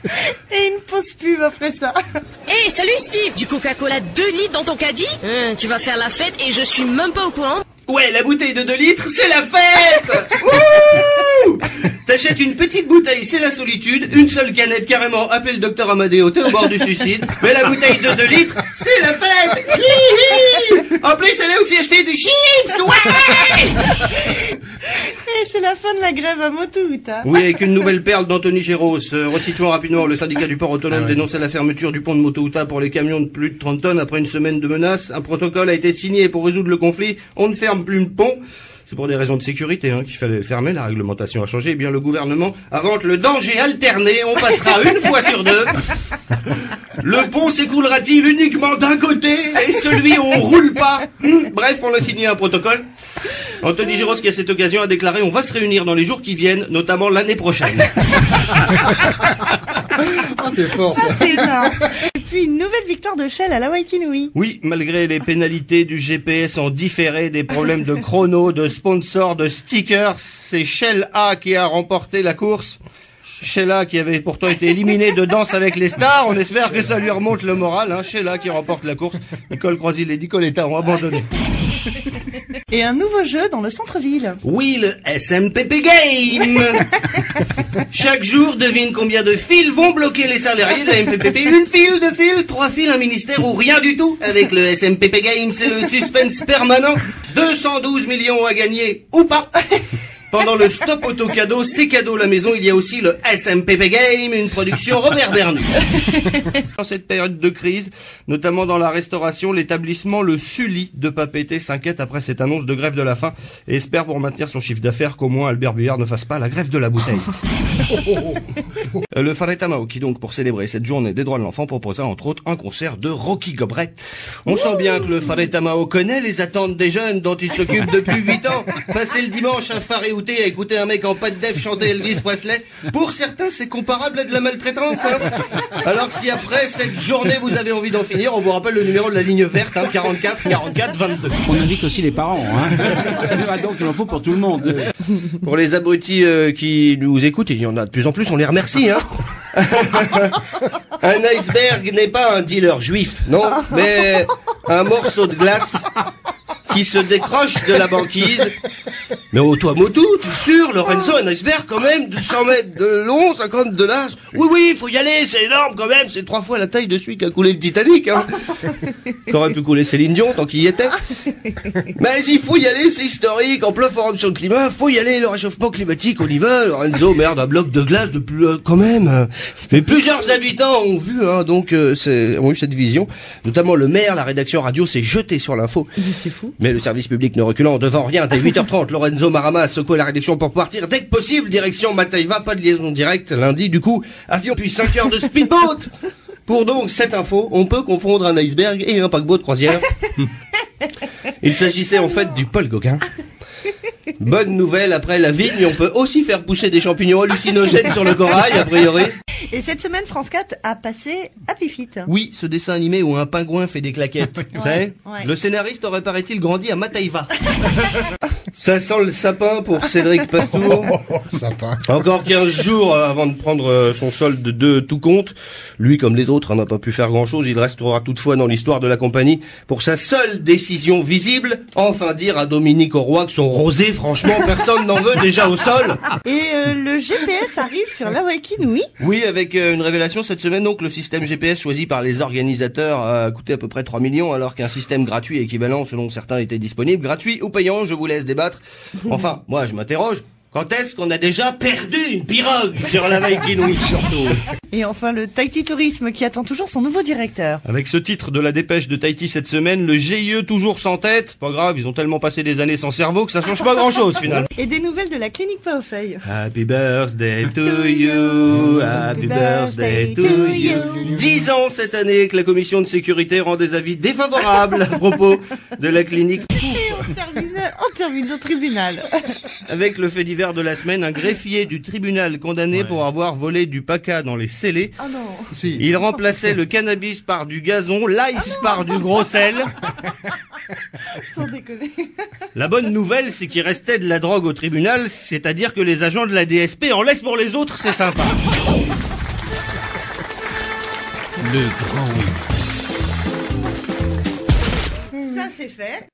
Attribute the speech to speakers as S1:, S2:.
S1: Et une pause pub après ça.
S2: Hey, salut Steve! Du Coca-Cola 2 litres dans ton caddie? Tu vas faire la fête et je suis même pas au courant.
S3: Ouais, la bouteille de 2 litres, c'est la fête. Wouh! T'achètes une petite bouteille, c'est la solitude. Une seule canette, carrément, appelle le docteur Amadeo, t'es au bord du suicide. Mais la bouteille de 2 litres, c'est la fête. Hihi. En plus, elle a aussi acheté des chips. Ouais.
S1: Et c'est la fin de la grève à Motouta.
S3: Oui, avec une nouvelle perle d'Anthony Géros. Resituons rapidement, le syndicat du port autonome dénonçait la fermeture du pont de Motouta pour les camions de plus de 30 tonnes après une semaine de menaces. Un protocole a été signé pour résoudre le conflit. On ne ferme plus le pont. C'est pour des raisons de sécurité qu'il fallait fermer, la réglementation a changé. Eh bien, le gouvernement invente le danger alterné. On passera une fois sur 2. Le pont s'écoulera-t-il uniquement d'un côté et celui où on roule pas? Bref, on a signé un protocole. Anthony Géros, qui à cette occasion a déclaré: on va se réunir dans les jours qui viennent, notamment l'année prochaine.
S4: Ah, c'est fort, ça.
S1: C'est énorme. Et puis une nouvelle victoire de Shell à la Waikinui.
S3: Oui, malgré les pénalités du GPS en différé, des problèmes de chrono, de sponsors, de stickers, c'est Shell A qui a remporté la course. Sheila qui avait pourtant été éliminée de Danse avec les stars, on espère que ça lui remonte le moral, Sheila qui remporte la course. Nicole Croisil et Nicoletta ont abandonné.
S1: Et un nouveau jeu dans le centre-ville.
S3: Oui, le SMPP Game. Chaque jour, devine combien de fils vont bloquer les salariés de la MPPP. Une file, 2 fils, 3 fils, un ministère ou rien du tout. Avec le SMPP Game, c'est le suspense permanent. 212 millions à gagner ou pas. Pendant le stop auto cadeau, c'est cadeau la maison, il y a aussi le SMPP Game, une production Robert Bernu. Dans cette période de crise, notamment dans la restauration, l'établissement Le Sully de Papeete s'inquiète après cette annonce de grève de la faim et espère pour maintenir son chiffre d'affaires qu'au moins Albert Bullard ne fasse pas la grève de la bouteille. Le Faretamao qui donc pour célébrer cette journée des droits de l'enfant proposa entre autres un concert de Rocky Gobret. On sent bien que le Faretamao connaît les attentes des jeunes dont il s'occupe depuis 8 ans. Passer le dimanche à Faréouté à écouter un mec en pas de def chanter Elvis Presley, pour certains c'est comparable à de la maltraitance. Alors si après cette journée vous avez envie d'en finir, on vous rappelle le numéro de la ligne verte, 44 44 22.
S5: On invite aussi les parents, donc il en faut pour tout le monde.
S3: Pour les abrutis qui nous écoutent, il y en a de plus en plus, on les remercie. Un iceberg n'est pas un dealer juif, non, mais un morceau de glace qui se décroche de la banquise. Mais oh, toi, Motou, t'es sûr, Lorenzo, un iceberg quand même, de 100 mètres de long, 50 de large. Oui, faut y aller, c'est énorme quand même, c'est 3 fois la taille de celui qui a coulé le Titanic, Qu'aurait pu couler Céline Dion, tant qu'il y était. Mais il faut y aller, c'est historique, en plein forum sur le climat, faut y aller, le réchauffement climatique, on y va, Lorenzo, merde, un bloc de glace de plus, quand même. Mais plusieurs habitants ont vu, ont eu cette vision, notamment le maire, la rédaction radio s'est jetée sur l'info.
S1: C'est fou.
S3: Mais le service public ne reculant devant rien, dès 8h30, Lorenzo Marama a secoué la rédaction pour partir dès que possible, direction Mataiva, pas de liaison directe, lundi, du coup, avion puis 5 heures de speedboat. Pour donc cette info, on peut confondre un iceberg et un paquebot de croisière. Il s'agissait en fait du Paul Gauguin. Bonne nouvelle, après la vigne, on peut aussi faire pousser des champignons hallucinogènes sur le corail, a priori.
S1: Et cette semaine, France 4 a passé Happy Feet.
S3: Oui, ce dessin animé où un pingouin fait des claquettes. Vous savez,
S1: ouais.
S3: Le scénariste aurait, paraît-il, grandi à Mataiva. Ça sent le sapin pour Cédric Pastour.
S4: Sapin.
S3: Encore 15 jours avant de prendre son solde de tout compte. Lui, comme les autres, n'a pas pu faire grand-chose. Il restera toutefois dans l'histoire de la compagnie pour sa seule décision visible. Enfin dire à Dominique Auroy que son rosé, franchement, personne n'en veut déjà au sol.
S1: Et le GPS arrive sur la Waikinui.
S3: Oui, avec une révélation cette semaine, donc le système GPS choisi par les organisateurs a coûté à peu près 3 millions, alors qu'un système gratuit équivalent, selon certains, était disponible. Gratuit ou payant, je vous laisse débattre. Enfin, moi je m'interroge. Quand est-ce qu'on a déjà perdu une pirogue sur la Waikinui, surtout?
S1: Et enfin, le Tahiti Tourisme qui attend toujours son nouveau directeur.
S3: Avec ce titre de la dépêche de Tahiti cette semaine, le GIE toujours sans tête. Pas grave, ils ont tellement passé des années sans cerveau que ça change pas grand-chose, finalement.
S1: Et des nouvelles de la clinique Paofeuille.
S3: Happy birthday to you, happy birthday to you. 10 ans cette année que la commission de sécurité rend des avis défavorables à propos de la clinique.
S1: Et on termine au tribunal.
S3: Avec le fait divers de la semaine, un greffier du tribunal condamné pour avoir volé du paca dans les scellés.
S1: Oh non.
S4: Si.
S3: Il remplaçait le cannabis par du gazon, l'ice par du gros sel.
S1: Sans déconner.
S3: La bonne nouvelle, c'est qu'il restait de la drogue au tribunal, c'est-à-dire que les agents de la DSP en laissent pour les autres, c'est sympa.
S6: Le grand.
S1: Ça c'est fait.